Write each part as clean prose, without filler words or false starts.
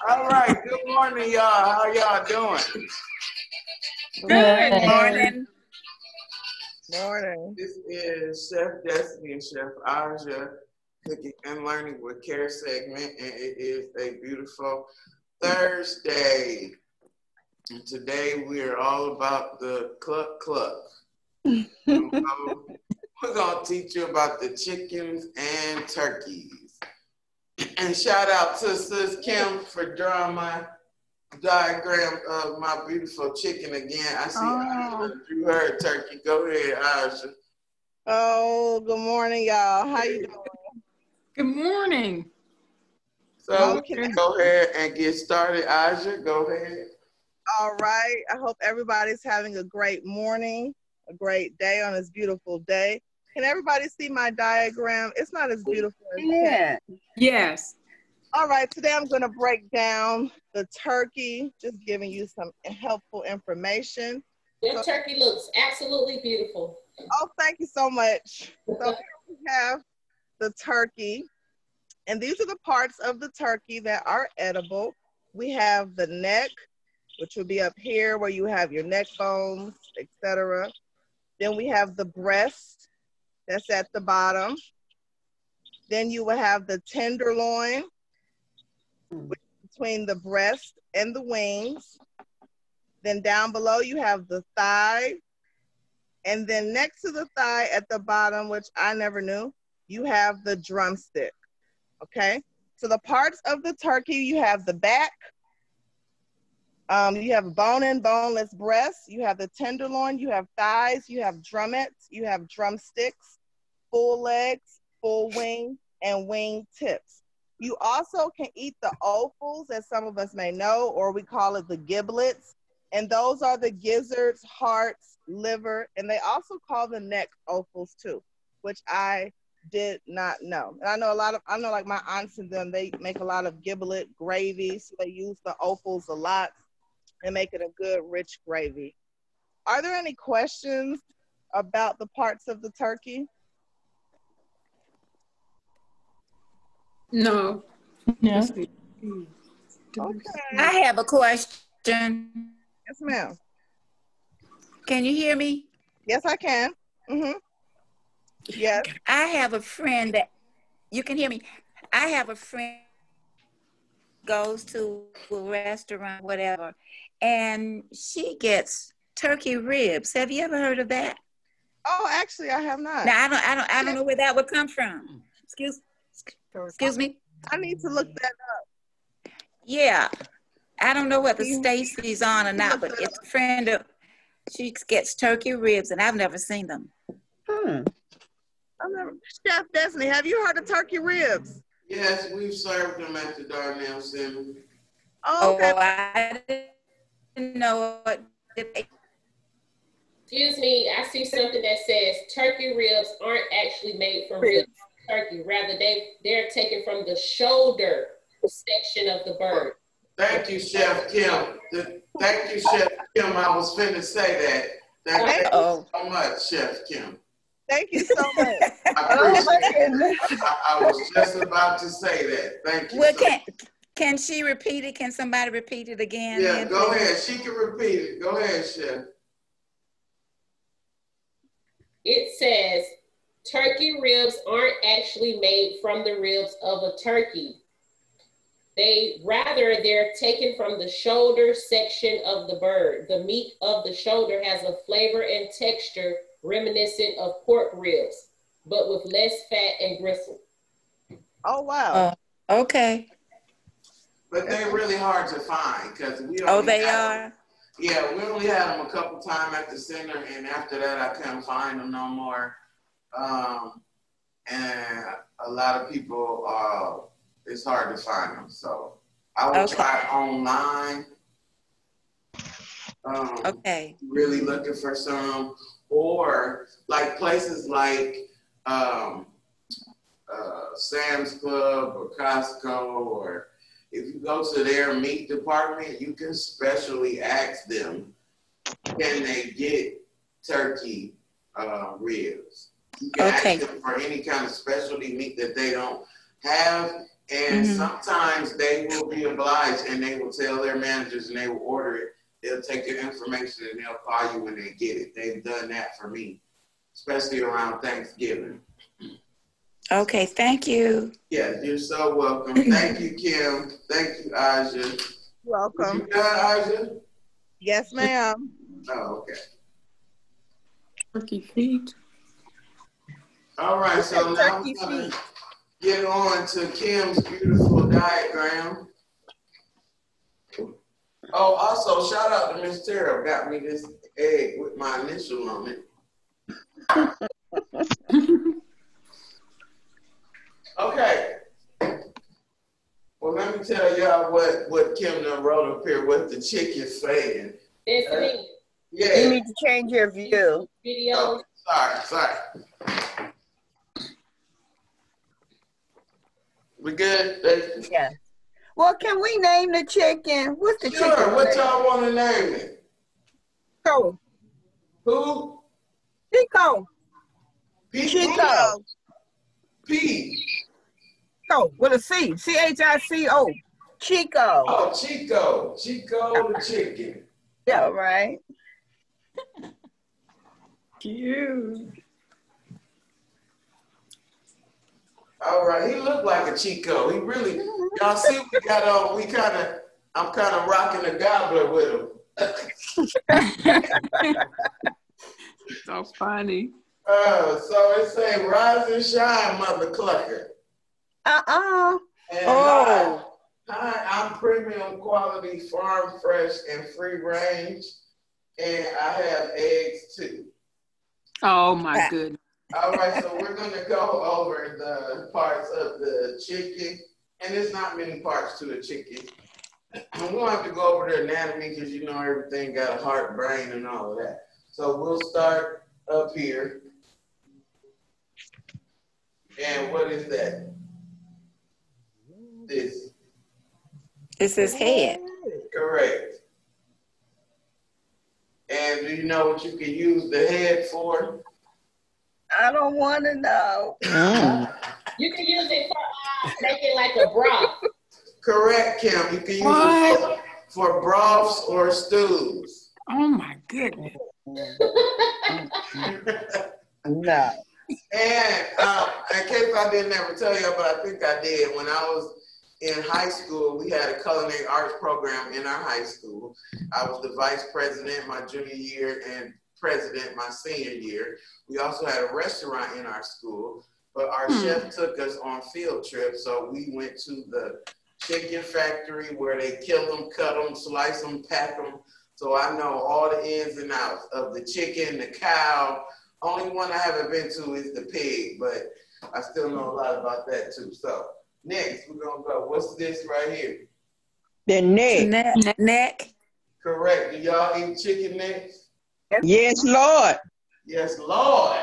All right. Good morning, y'all. How y'all doing? Good morning. Morning. This is Chef Destiny and Chef Aja Cooking and Learning with Care segment, and it is a beautiful Thursday. And today we are all about the cluck cluck. We're gonna teach you about the chickens and turkeys. And shout out to Sis Kim for drawing my diagram of my beautiful chicken again. I see Aisha drew her turkey. Go ahead, Aisha. Oh, good morning, y'all. How you doing? Good morning. So we can go ahead and get started. Aisha, go ahead. All right. I hope everybody's having a great morning, a great day on this beautiful day. Can everybody see my diagram? It's not as beautiful as Yes. All right, today I'm going to break down the turkey, just giving you some helpful information. Your turkey looks absolutely beautiful. Oh, thank you so much. So here we have the turkey, and these are the parts of the turkey that are edible. We have the neck, which will be up here where you have your neck bones, etc. Then we have the breast, that's at the bottom. Then you will have the tenderloin, which is between the breast and the wings. Then down below you have the thigh. And then next to the thigh at the bottom, which I never knew, you have the drumstick, okay? So the parts of the turkey, you have the back, you have bone and boneless breasts, you have the tenderloin, you have thighs, you have drumettes, you have drumsticks, full legs, full wing, and wing tips. You also can eat the offals, as some of us may know, or we call it the giblets. And those are the gizzards, hearts, liver, and they also call the neck offals too, which I did not know. And I know like my aunts and them, they make a lot of giblet gravy, so they use the offals a lot and make it a good, rich gravy. Are there any questions about the parts of the turkey? No. Okay. I have a question. Yes, ma'am. Can you hear me? Yes, I can. Yes. I have a friend that, you can hear me. I have a friend goes to a restaurant, whatever, and she gets turkey ribs. Have you ever heard of that? Oh, actually, I have not. Now, I don't know where that would come from. Excuse me. I need to look that up. Yeah. I don't know whether Stacy's on or not, but it's a friend of, she gets turkey ribs, and I've never seen them. Chef Destiny, have you heard of turkey ribs? Yes, we've served them at the Darnell Center. Oh, okay. I didn't know what. Excuse me, I see something that says turkey ribs aren't actually made from real turkey. Rather, they're taken from the shoulder section of the bird. Thank you, Chef Kim. Thank you, Chef Kim. I was finna say that. Thank you so much, Chef Kim. Thank you so much. I appreciate it. I was just about to say that. Thank you. Well, can she repeat it? Can somebody repeat it again? Yeah, go ahead. She can repeat it. Go ahead, Chef. It says turkey ribs aren't actually made from the ribs of a turkey. They're taken from the shoulder section of the bird. The meat of the shoulder has a flavor and texture reminiscent of pork ribs, but with less fat and gristle. Oh, wow. Okay. But they're really hard to find because we are? Yeah, we only had them a couple times at the center, and after that, I couldn't find them no more. And a lot of people, it's hard to find them. So I will try online. Really looking for some, or like places like Sam's Club or Costco, or if you go to their meat department, you can specially ask them, can they get turkey ribs? You can ask them for any kind of specialty meat that they don't have, And sometimes they will be obliged and they will tell their managers and they will order it. They'll take your information and they'll call you when they get it. They've done that for me, especially around Thanksgiving. Okay, thank you. Yeah, you're so welcome. Thank you, Kim. Thank you, Aja. Welcome. You done, Aja? Yes, ma'am. Oh, okay. Turkey feet. All right, so now we're going to get on to Kim's beautiful diagram. Oh, also, shout out to Miss Tara, got me this egg with my initial on it. Okay. Well, let me tell y'all what Kim done wrote up here, what the chick is saying. It's me. Yeah. You need to change your view. Video. Oh, sorry. We good? Yeah. Well, can we name the chicken? What's the chicken? Sure, what y'all want to name it? Chico. Who? Chico. Chico. P. Chico with a C. Chico. Chico. Oh, Chico. Chico the chicken. Yeah, right. Cute. All right, he looked like a Chico. He really, y'all see we got on, I'm kind of rocking the gobbler with him. So funny. So it say, rise and shine, mother clucker. And hi, I'm premium quality, farm fresh and free range. And I have eggs too. Oh my goodness. All right, so we're gonna go over the parts of the chicken. And there's not many parts to a chicken. We don't have to go over the anatomy because you know everything got a heart, brain, and all of that. So we'll start up here. And what is that? This. This is head. Correct. And do you know what you can use the head for? I don't want to know. You can use it for making like a broth. Correct, Kim. You can use it for broths or stews. Oh my goodness. No. And in case I didn't ever tell you, but I think I did, when I was in high school, we had a culinary arts program in our high school. I was the vice president my junior year and president my senior year. We also had a restaurant in our school, but our chef took us on field trips. So we went to the chicken factory where they kill them, cut them, slice them, pack them. So I know all the ins and outs of the chicken, the cow. Only one I haven't been to is the pig, but I still know a lot about that too. So next, we're gonna go. What's this right here? The neck. Neck. Correct. Do y'all eat chicken necks? Yes, Lord. Yes, Lord.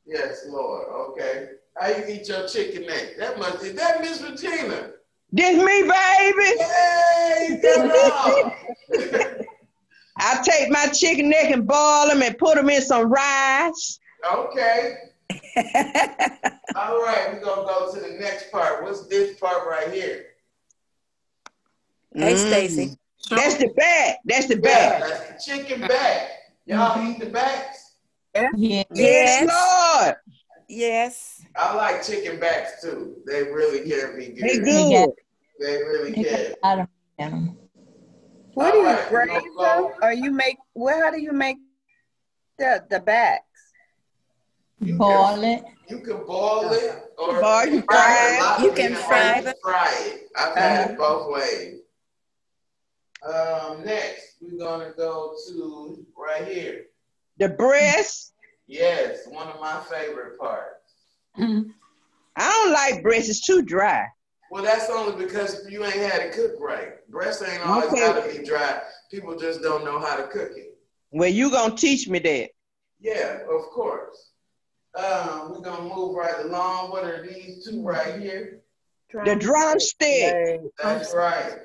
Yes, Lord. Okay. How you eat your chicken neck? Is that Miss Regina? This me, baby. Hey, come on. I take my chicken neck and boil them and put them in some rice. Okay. All right, we're gonna go to the next part. What's this part right here? Hey, Stacy. That's the back. That's the Yeah, back. that's the chicken back. Y'all eat the backs? Yes, Yes. Lord. Yes. I like chicken backs too. They really can be good. They good. They really can. What do you All right, braise we're gonna them? Or you make? Well, how do you make the backs? Boil it. You can boil it or Boil, you fry it. You can fry it. Fry it. I've had it both ways. Next, we're gonna go to right here. The breast. Yes, one of my favorite parts. I don't like breast. It's too dry. Well, that's only because you ain't had it cooked right. Breast ain't always gotta be dry. People just don't know how to cook it. Well, you gonna teach me that. Yeah, of course. We're gonna move right along. What are these two right here? The drumstick. That's right.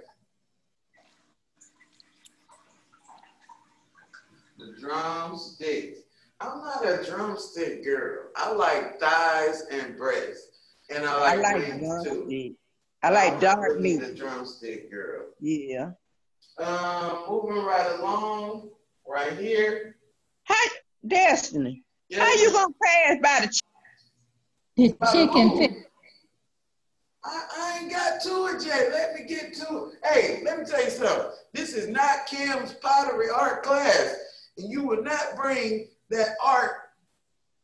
The drumsticks. I'm not a drumstick girl. I like thighs and breasts. And I like wings too. I like I'm dark really meat. the drumstick girl. Yeah. Moving right along, right here. How, Destiny, Yes, how you ma'am. gonna pass by the The By the chicken moon. feet. I ain't got to it yet. Let me get to it. Hey, let me tell you something. This is not Kim's pottery art class. And you would not bring that art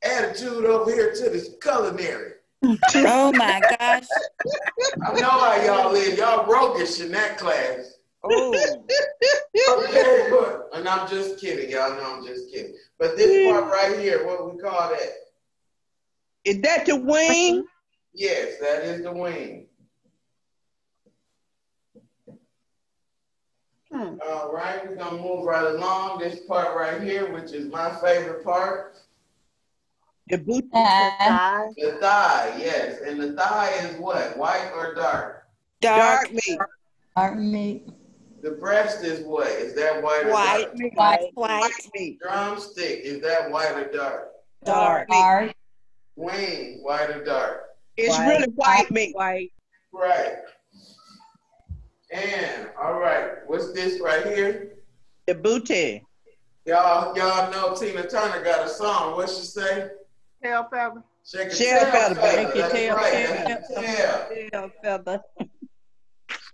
attitude over here to this culinary. Oh my gosh. I know how y'all is. Y'all roguish in that class. Oh. Okay, but, and I'm just kidding. Y'all know I'm just kidding. But this part right here, what we call that? Is that the wing? Yes, that is the wing. All right, we're gonna move right along. This part right here, which is my favorite part. The boot. Thigh. The thigh, yes. And the thigh is what? White or dark? Dark. Dark meat. Dark meat. The breast is what? Is that white or White. dark? Meat. White. White. White meat. Drumstick, is that white or dark? Dark. Dark. Wing, white or dark? It's White. really white meat. White. Right. And all right, what's this right here? The booty. Y'all know Tina Turner got a song. What she say? Tail feather. Shake a Shell tail feather, feather. baby. That's Tail right. feather. That's the tail. Tail feather.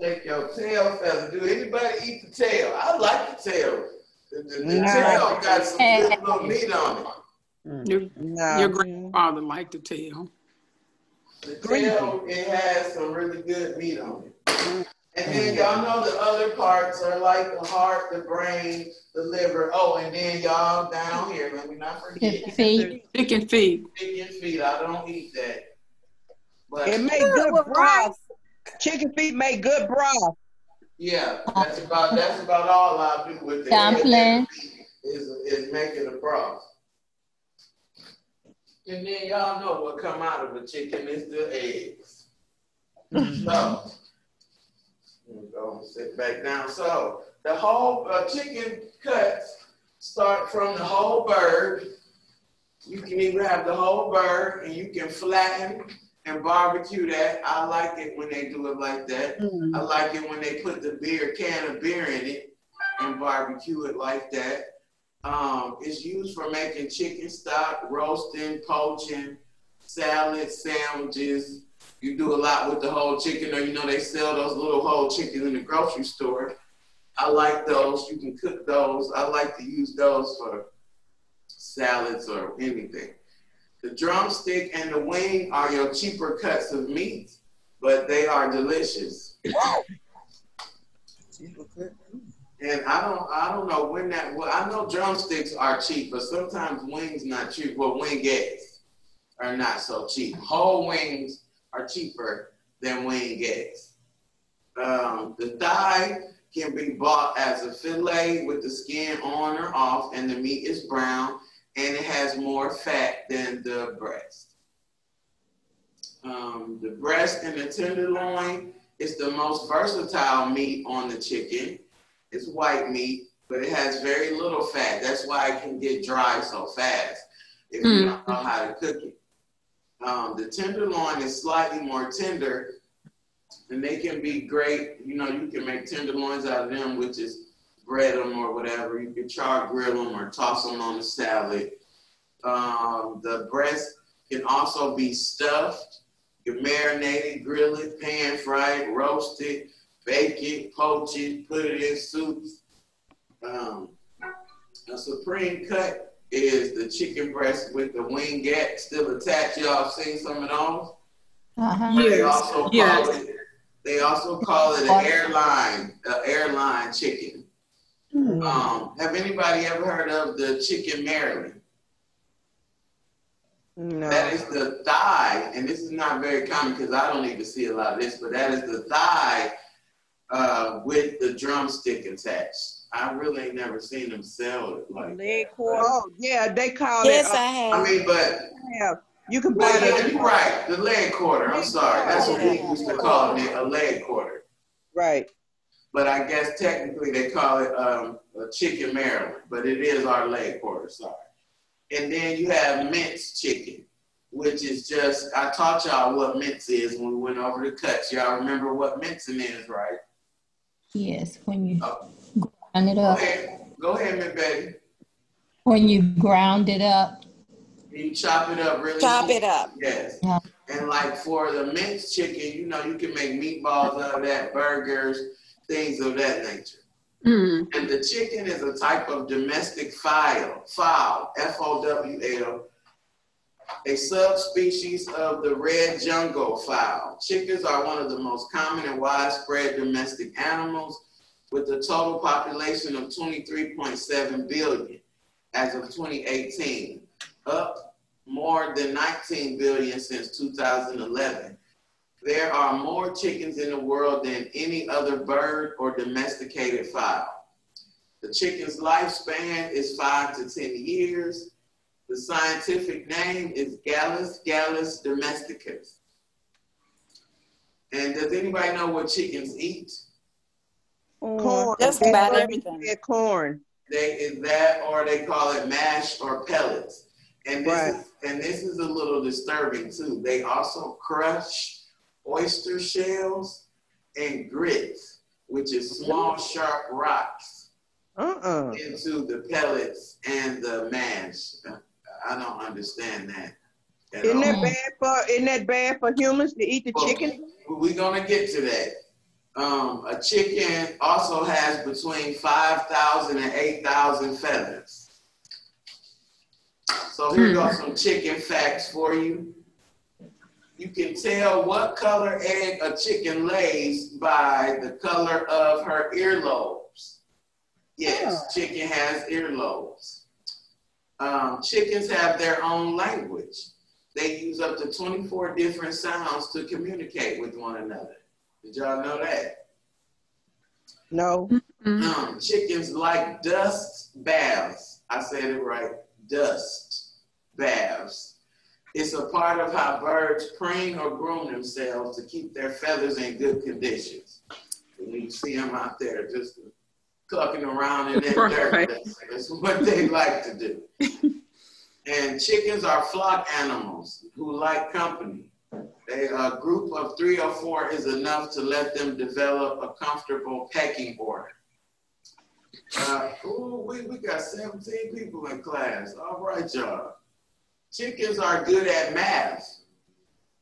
Shake your tail feather. Do anybody eat the tail? I like the tail. The Nah. tail got some good little meat on it. Your No. grandfather liked to tell. The tail, it has some really good meat on it. And then y'all know the other parts are like the heart, the brain, the liver. Oh, and then y'all down here, let me not forget. Chicken feet. Chicken feet. Chicken feet. I don't eat that. But It make good broth. Chicken feet make good broth. yeah, that's about all I do with the Dumpling. is making the broth. And then y'all know what come out of a chicken is the eggs. So, we'll go and sit back down. So, the whole chicken cuts start from the whole bird. You can even have the whole bird and you can flatten and barbecue that. I like it when they do it like that. I like it when they put the can of beer in it and barbecue it like that. It's used for making chicken stock, roasting, poaching, salads, sandwiches. You do a lot with the whole chicken, or they sell those little whole chickens in the grocery store. I like those. You can cook those. I like to use those for salads or anything. The drumstick and the wing are your cheaper cuts of meat, but they are delicious. And I don't know when I know drumsticks are cheap, but sometimes wings not cheap. Well, wingettes are not so cheap. Whole wings are cheaper than wingettes. The thigh can be bought as a fillet with the skin on or off, and the meat is brown, and it has more fat than the breast. The breast and the tenderloin is the most versatile meat on the chicken. It's white meat, but it has very little fat. That's why it can get dry so fast if you don't know how to cook it. The tenderloin is slightly more tender, and they can be great. You can make tenderloins out of them, which is bread them or whatever. You can char grill them or toss them on a salad. The breast can also be stuffed. You can marinate it, grill it, pan fry it, roast it, bake it, poach it, put it in soups. A supreme cut is the chicken breast with the wingette still attached. Y'all seen some of those? Yes. They also call it an airline chicken. Have anybody ever heard of the chicken Maryland? No. That is the thigh, and this is not very common because I don't even see a lot of this, but that is the thigh with the drumstick attached. I really ain't never seen them sell it like Leg that. quarter. Oh, yeah, they call Yes, it. I have. I mean, but You can buy well, yeah, that. you're right. The leg quarter. I'm sorry. That's what we used to call it, a leg quarter. Right. But I guess technically they call it a chicken Maryland, but it is our leg quarter. Sorry. And then you have minced chicken, which is just, I taught y'all what mince is when we went over the cuts. Y'all remember what mincing is, right? Yes, when you grind it up. Go ahead, Miss Betty. When you ground it up. You chop it up really Chop small. it up. Yes. Yeah. And like for the minced chicken, you know, you can make meatballs out of that, burgers, things of that nature. Mm. And the chicken is a type of domestic fowl, F-O-W-L, a subspecies of the red jungle fowl. Chickens are one of the most common and widespread domestic animals, with a total population of 23.7 billion as of 2018, up more than 19 billion since 2011. There are more chickens in the world than any other bird or domesticated fowl. The chicken's lifespan is 5 to 10 years. The scientific name is Gallus domesticus. And does anybody know what chickens eat? Corn. Just about everything. Corn. Is that, or they call it mash or pellets. And Right. this is a little disturbing too. They also crush oyster shells and grits, which is small sharp rocks, into the pellets and the mash. I don't understand that. Isn't that bad for humans to eat the chicken? We're gonna get to that. A chicken also has between 5,000 and 8,000 feathers. So here goes some chicken facts for you. You can tell what color egg a chicken lays by the color of her earlobes. Yes, chicken has earlobes. Chickens have their own language. They use up to 24 different sounds to communicate with one another. Did y'all know that? No. Chickens like dust baths. I said it right, dust baths. It's a part of how birds preen or groom themselves to keep their feathers in good conditions. When you see them out there just clucking around in that dirt, that's what they like to do. And chickens are flock animals who like company. A group of 3 or 4 is enough to let them develop a comfortable pecking order. We got 17 people in class. All right, y'all. Chickens are good at math.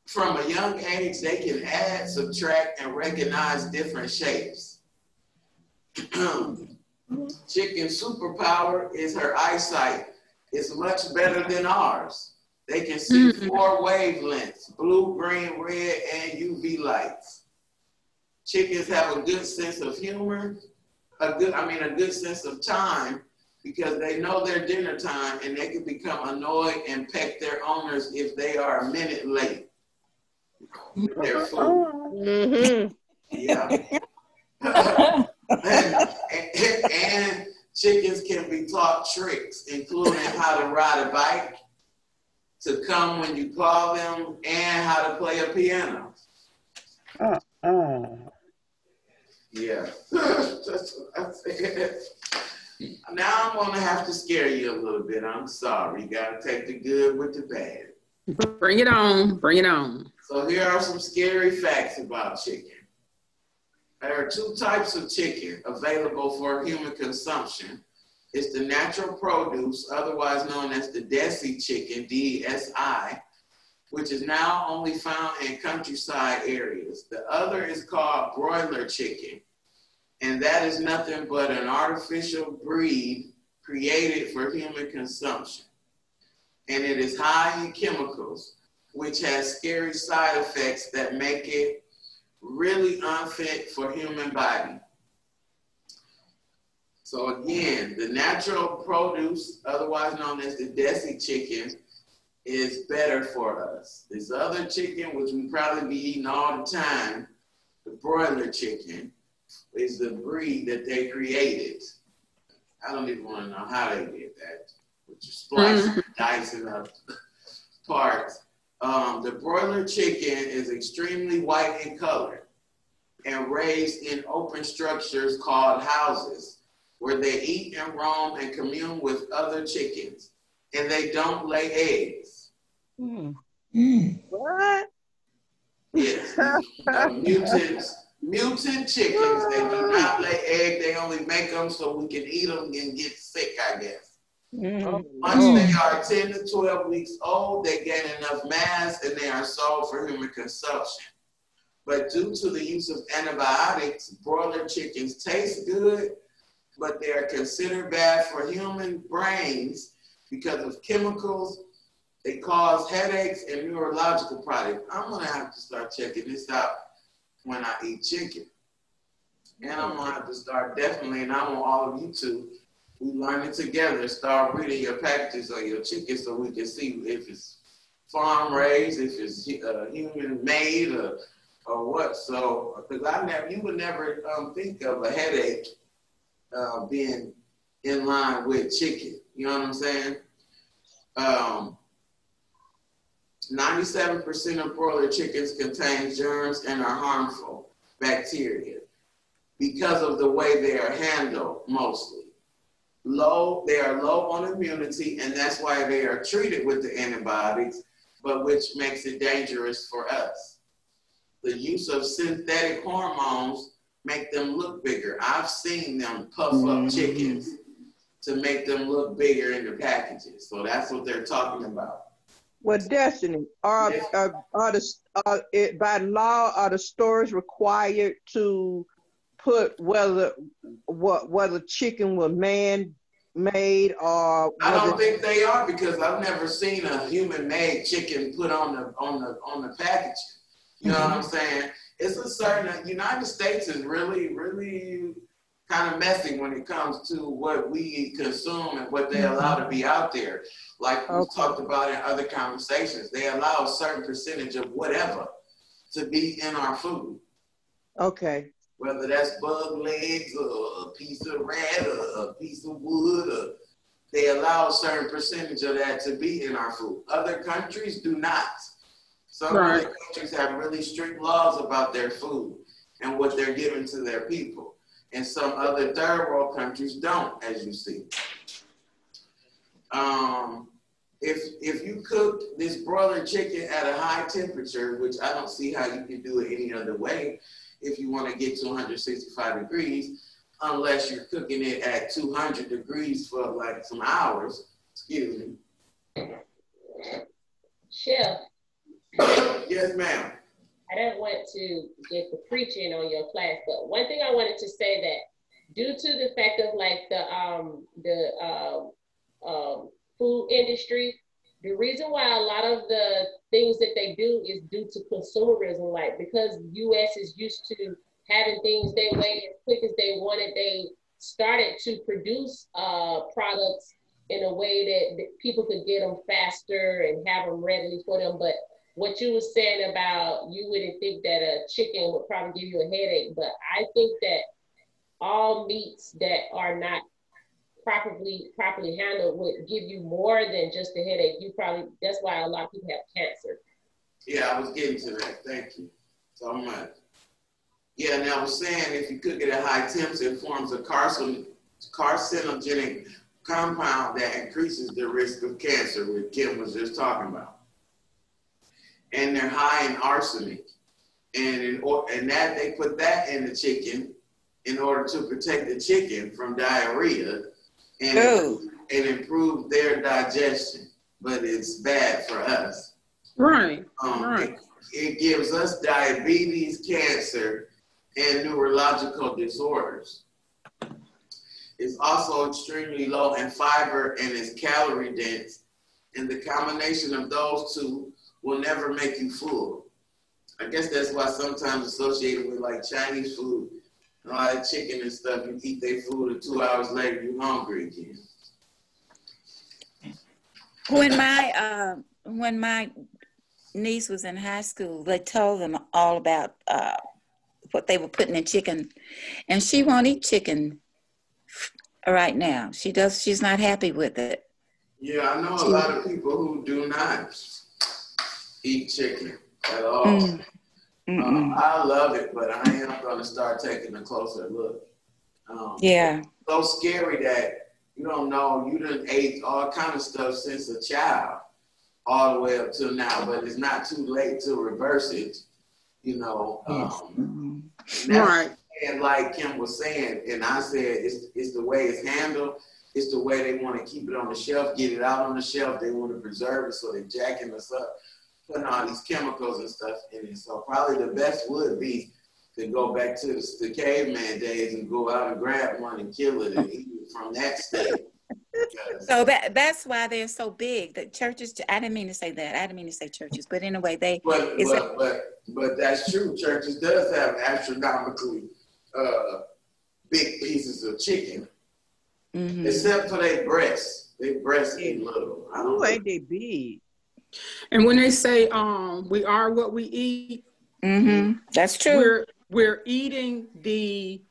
From a young age, they can add, subtract, and recognize different shapes. Chicken's superpower is her eyesight. It's much better than ours. They can see 4 wavelengths: blue, green, red, and UV lights. Chickens have a good sense of humor, a good sense of time, because they know their dinner time and they can become annoyed and peck their owners if they are a minute late with their food. Yeah. and chickens can be taught tricks, including how to ride a bike, to come when you call them, and how to play a piano. Yeah. That's what I said. Now I'm gonna have to scare you a little bit. I'm sorry. You gotta take the good with the bad. Bring it on. Bring it on. So here are some scary facts about chicken. There are 2 types of chicken available for human consumption. It's the natural produce, otherwise known as the desi chicken, D-E-S-I, which is now only found in countryside areas. The other is called broiler chicken, and that is nothing but an artificial breed created for human consumption. And it is high in chemicals, which has scary side effects that make it really unfit for human body. So again, the natural produce, otherwise known as the desi chicken, is better for us. This other chicken, which we probably be eating all the time, the broiler chicken, is the breed that they created. I don't even want to know how they did that, which is splicing, dicing up parts. The broiler chicken is extremely white in color and raised in open structures called houses, where they eat and roam and commune with other chickens, and they don't lay eggs. What? Yes, mutant chickens. They do not lay egg. They only make them so we can eat them and get sick, I guess. Once they are 10 to 12 weeks old, they gain enough mass and they are sold for human consumption. But due to the use of antibiotics, broiler chickens taste good, but they are considered bad for human brains because of chemicals. They cause headaches and neurological problems. I'm gonna have to start checking this out when I eat chicken. And I'm gonna have to start definitely, and I want all of you to, we learn it together, start reading your packages of your chicken so we can see if it's farm raised, if it's human made or what. So, because you would never think of a headache being in line with chicken. You know what I'm saying? 97% of broiler chickens contain germs and are harmful bacteria because of the way they are handled mostly. They are low on immunity, and that's why they are treated with the antibiotics, but which makes it dangerous for us. The use of synthetic hormones make them look bigger. I've seen them puff up chickens to make them look bigger in the packages. So that's what they're talking about. Well, Destiny, by law, are the stores required to put whether chicken was man-made or? I don't think they are, because I've never seen a human-made chicken put on the package. You know what I'm saying? It's a certain, United States is really, really kind of messy when it comes to what we consume and what they allow to be out there. Like we talked about in other conversations, they allow a certain percentage of whatever to be in our food. Okay. Whether that's bug legs or a piece of rat or a piece of wood, they allow a certain percentage of that to be in our food. Other countries do not. Some other countries have really strict laws about their food and what they're giving to their people. And some other third world countries don't, as you see. If you cook this broiler chicken at a high temperature, which I don't see how you can do it any other way if you want to get to 165 degrees, unless you're cooking it at 200 degrees for like some hours. Excuse me. Chef. Yes, ma'am. I didn't want to get the preaching on your class, but one thing I wanted to say that due to the fact of like the food industry, the reason why a lot of the things that they do is due to consumerism, like because US is used to having things their way as quick as they wanted, they started to produce products in a way that people could get them faster and have them readily for them. But what you were saying about you wouldn't think that a chicken would probably give you a headache, but I think that all meats that are not properly handled would give you more than just a headache. That's why a lot of people have cancer. Yeah, I was getting to that. Thank you so much. Yeah, and I was saying if you cook it at high temps, it forms a carcinogenic compound that increases the risk of cancer, which Kim was just talking about. And they're high in arsenic. And that they put that in the chicken in order to protect the chicken from diarrhea and improve their digestion. But it's bad for us. Right. It gives us diabetes, cancer, and neurological disorders. It's also extremely low in fiber and is calorie dense. And the combination of those two will never make you full. I guess that's why sometimes associated with like Chinese food, a lot of chicken and stuff, you eat their food and 2 hours later you're hungry again. When my niece was in high school, they told them all about what they were putting in chicken, and she won't eat chicken right now. She's not happy with it. Yeah, I know a lot of people who do not eat chicken at all. I love it, but I am going to start taking a closer look. It's so scary that you don't know, you done ate all kind of stuff since a child. all the way up till now, but it's not too late to reverse it, you know. Right. And like Kim was saying, and I said, it's the way it's handled. It's the way they want to keep it on the shelf, get it out on the shelf. They want to preserve it, so they're jacking us up, putting all these chemicals and stuff in it. So probably the best would be to go back to the caveman days and go out and grab one and kill it and eat it from that state. So that's why they're so big. The churches, I didn't mean to say that. I didn't mean to say churches, but anyway, But that's true. Churches does have astronomically big pieces of chicken, except for their breasts. Their breasts ain't little. I don't know. Ain't they big? And when they say we are what we eat, that's true. We're eating the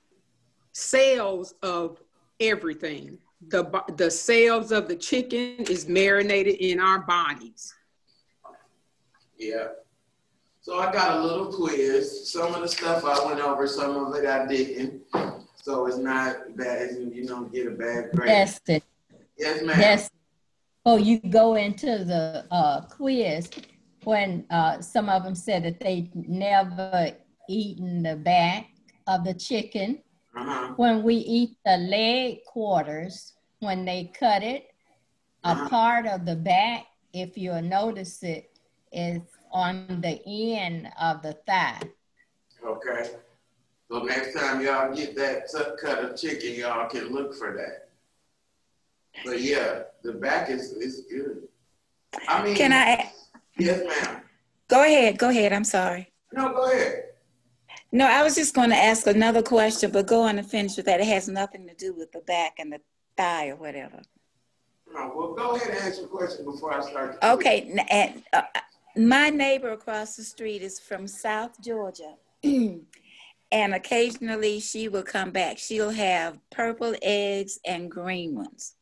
cells of everything. The cells of the chicken is marinated in our bodies. Yeah. So I got a little quiz. Some of the stuff I went over, some of it I didn't. So it's not bad. You don't get a bad grade. That's it. Yes, ma'am. Oh, you go into the quiz when some of them said that they never eaten the back of the chicken. When we eat the leg quarters, when they cut it, a part of the back, if you'll notice it, is on the end of the thigh. Okay. So next time y'all get that cut of chicken, y'all can look for that. But yeah, the back is good. I mean, can I? Yes, ma'am. Go ahead. I'm sorry. No, go ahead. No, I was just going to ask another question, but go on and finish with that. It has nothing to do with the back and the thigh or whatever. No, well, go ahead and ask your question before I start. Okay, and my neighbor across the street is from South Georgia, and occasionally she will come back. She'll have purple eggs and green ones.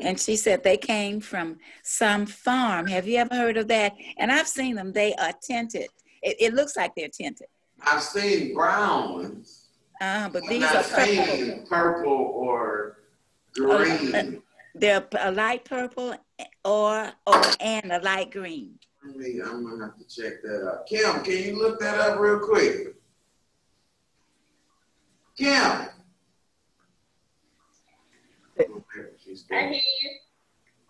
And she said they came from some farm. Have you ever heard of that? And I've seen them. They are tinted. It looks like they're tinted. I've seen brown ones. But these are purple or green. They're a light purple or and a light green. I'm gonna have to check that out. Kim, can you look that up real quick? Kim. I hear you.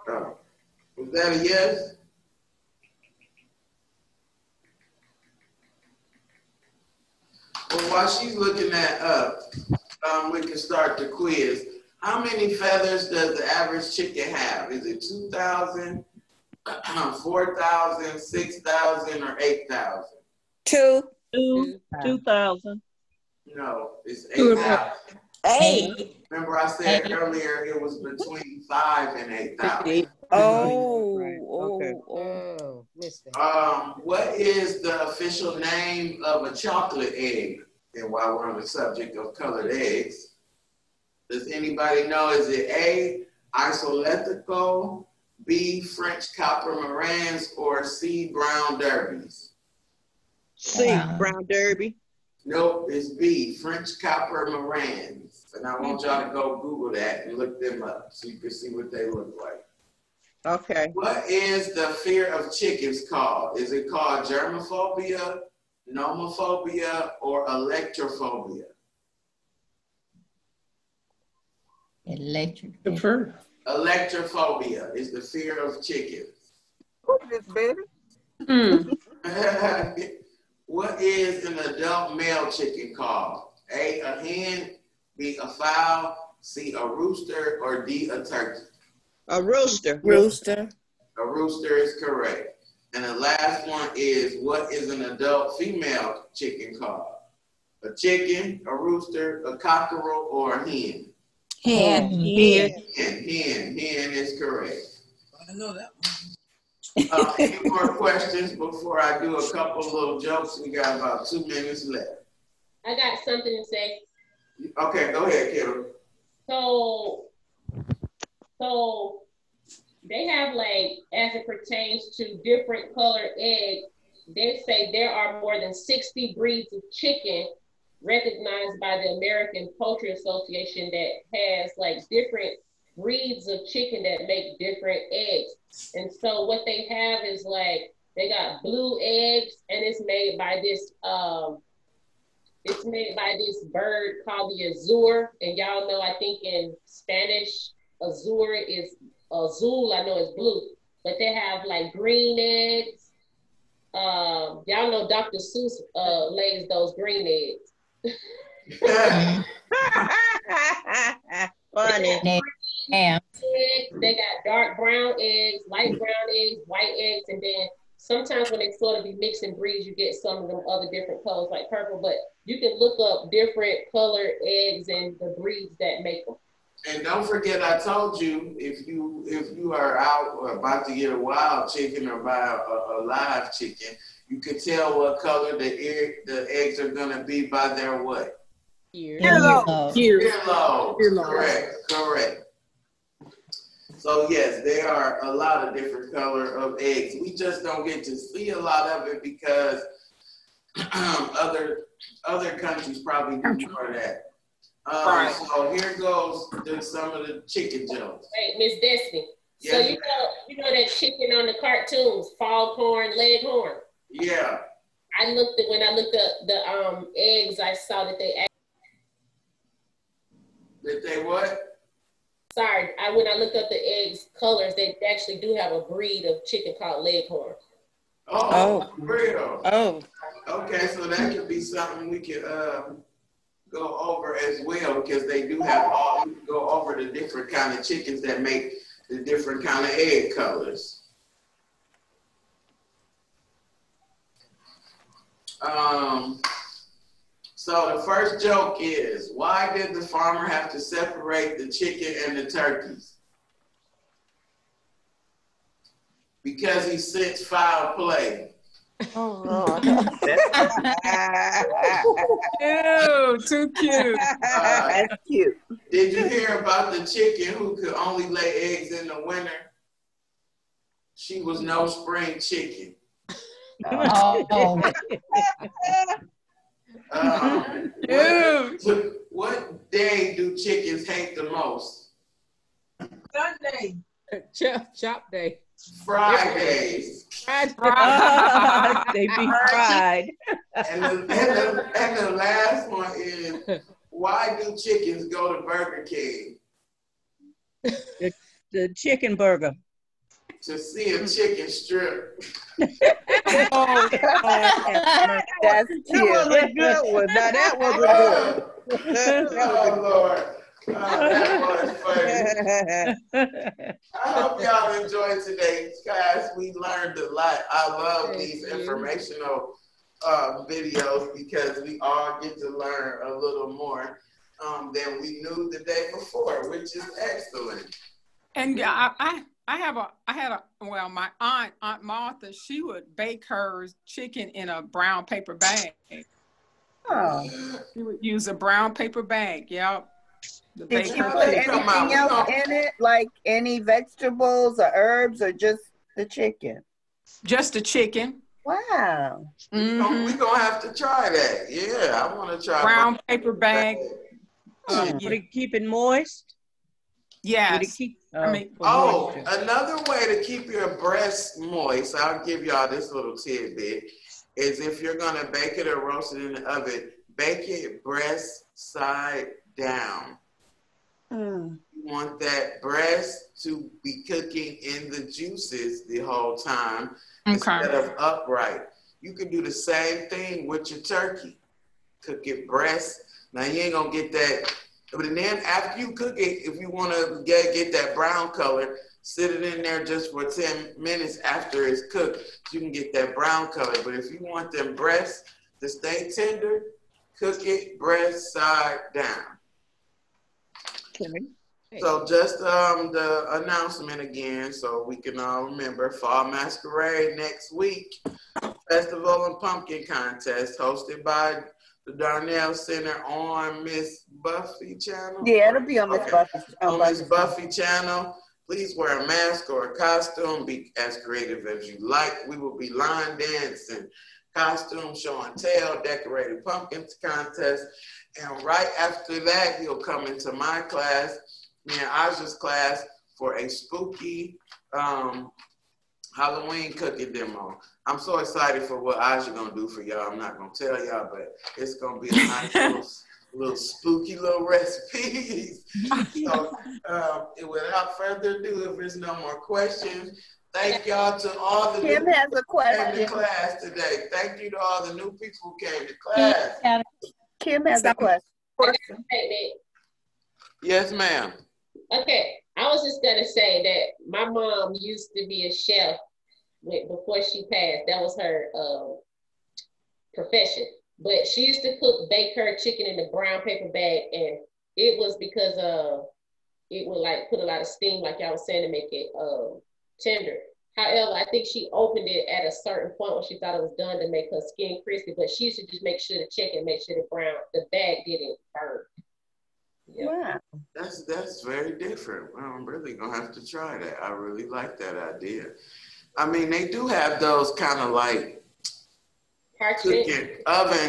Oh. Was that a yes? Well, while she's looking that up, we can start the quiz. How many feathers does the average chicken have? Is it 2,000, 4,000, 6,000, or 8,000? 2,000. No, it's 8,000. 8. Remember I said earlier it was between 5,000 and 8,000. What is the official name of a chocolate egg? And while we're on the subject of colored eggs, does anybody know? Is it A, isoletico, B, French copper marans, or C, brown derbies? C, brown derby. Nope, it's B, French copper marans. And I want y'all to go Google that and look them up so you can see what they look like. Okay. What is the fear of chickens called? Is it called germophobia, nomophobia, or electrophobia? Electrophobia is the fear of chickens. Who's this, baby? What is an adult male chicken called? A, a hen, B, a fowl, C, a rooster, or D, a turkey? A rooster. Rooster. A rooster is correct. And the last one is, what is an adult female chicken called? A chicken, a rooster, a cockerel, or a hen? Hen. Hen is correct. I know that one. Any more questions before I do a couple little jokes? We got about 2 minutes left. I got something to say. Okay, go ahead, Kim. So they have, like, as it pertains to different colored eggs, they say there are more than 60 breeds of chicken recognized by the American Poultry Association that has, like, different breeds of chicken that make different eggs. And so what they have is like, they got blue eggs, and it's made by this bird called the azure. And y'all know, I think in Spanish, azure is azul, I know it's blue. But they have like green eggs. Y'all know Dr. Seuss lays those green eggs. Funny. They got dark brown eggs, light brown eggs, white eggs, and then sometimes when they sort of be mixing breeds, you get some of them other different colors like purple, but you can look up different colored eggs and the breeds that make them. And don't forget, I told you, if you are out or about to get a wild chicken or buy a live chicken, you can tell what color the eggs are gonna be by their what? Earlobe. Correct. So yes, there are a lot of different color of eggs. We just don't get to see a lot of it because other countries probably do more of that. So here goes some of the chicken jokes. Hey, Miss Destiny. Yeah. So you know that chicken on the cartoons, foghorn, leghorn. Yeah. When I looked up the eggs, I saw that they. That they what? Sorry, when I looked up the eggs colors, they actually do have a breed of chicken called leghorn. Oh, real. Oh. Okay, so that could be something we could go over as well, because they do have go over the different kind of chickens that make the different kind of egg colors. So the first joke is, why did the farmer have to separate the chicken and the turkeys? Because he sensed foul play. Oh, Lord. Ew, too cute. That's cute. Did you hear about the chicken who could only lay eggs in the winter? She was no spring chicken. What day do chickens hate the most? Sunday. Chop day. Fridays. They be fried. And the last one is, why do chickens go to Burger King? The chicken burger. To see a chicken strip. That's cute. That was a good one. Now that was a good one. Oh, Lord. That was funny. I hope y'all enjoyed today, guys. We learned a lot. I love these informational videos because we all get to learn a little more than we knew the day before, which is excellent. And my aunt Martha, she would bake her chicken in a brown paper bag. Oh. She would use a brown paper bag. Yep. Did you put anything else in it, like any vegetables or herbs, or just the chicken? Just the chicken. Wow. Mm-hmm. We're going to have to try that. Yeah, I want to try brown paper bag. Would it keep it moist? Yes. Another way to keep your breast moist, I'll give y'all this little tidbit, is if you're going to bake it or roast it in the oven, bake it breast side down. You want that breast to be cooking in the juices the whole time instead of upright. You can do the same thing with your turkey. Cook it breast. Now you ain't gonna get that, but then after you cook it, if you want to get that brown color, sit it in there just for 10 minutes after it's cooked, so you can get that brown color. But if you want them breasts to stay tender, cook it breast side down. Okay. So just the announcement again, so we can all remember, Fall Masquerade next week, Festival and Pumpkin Contest hosted by the Darnell Center on Miss Buffy channel. Yeah, it'll be on Miss Buffy. On Miss Buffy channel. Please wear a mask or a costume. Be as creative as you like. We will be line dancing, costume show and tell, decorated pumpkins contest. And right after that, you'll come into my class me and Aja's class for a spooky Halloween cookie demo. I'm so excited for what Aja gonna do for y'all. I'm not gonna tell y'all, but it's gonna be a nice little spooky little recipes. So without further ado, if there's no more questions, thank y'all to all the Kim new has a people who came question. to class today. Thank you to all the new people who came to class. Kim has a question. Yes, ma'am. Okay, I was just gonna say that my mom used to be a chef before she passed. That was her profession. But she used to bake her chicken in the brown paper bag, and it was because it would like put a lot of steam, like y'all was saying, to make it tender. However, I think she opened it at a certain point when she thought it was done to make her skin crispy, but she used to just make sure the chicken, make sure the bag didn't burn. Yeah. Wow. That's very different. Well, I'm really gonna have to try that. I really like that idea. I mean, they do have those kind of like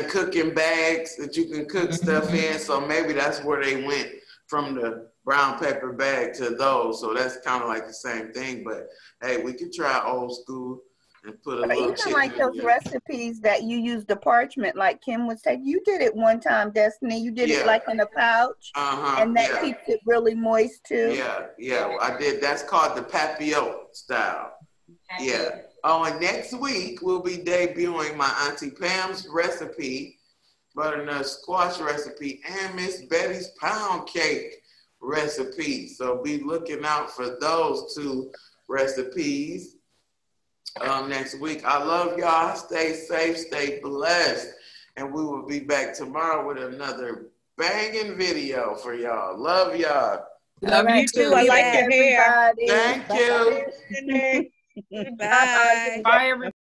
cooking bags that you can cook stuff in. So maybe that's where they went from the brown paper bag to those. So that's kind of like the same thing. But hey, we could try old school and put a little even chicken like those recipes that you use the parchment, like Kim was saying, you did it one time, Destiny. You did it like in a pouch, and that keeps it really moist too. Yeah, I did. That's called the papillote style. Yeah. Oh, and next week we'll be debuting my Auntie Pam's recipe, butternut squash recipe, and Miss Betty's pound cake recipe. So be looking out for those two recipes next week. I love y'all. Stay safe, stay blessed, and we will be back tomorrow with another banging video for y'all. Love y'all. Love you too. I like your hair. Thank you. Bye. Bye, everybody.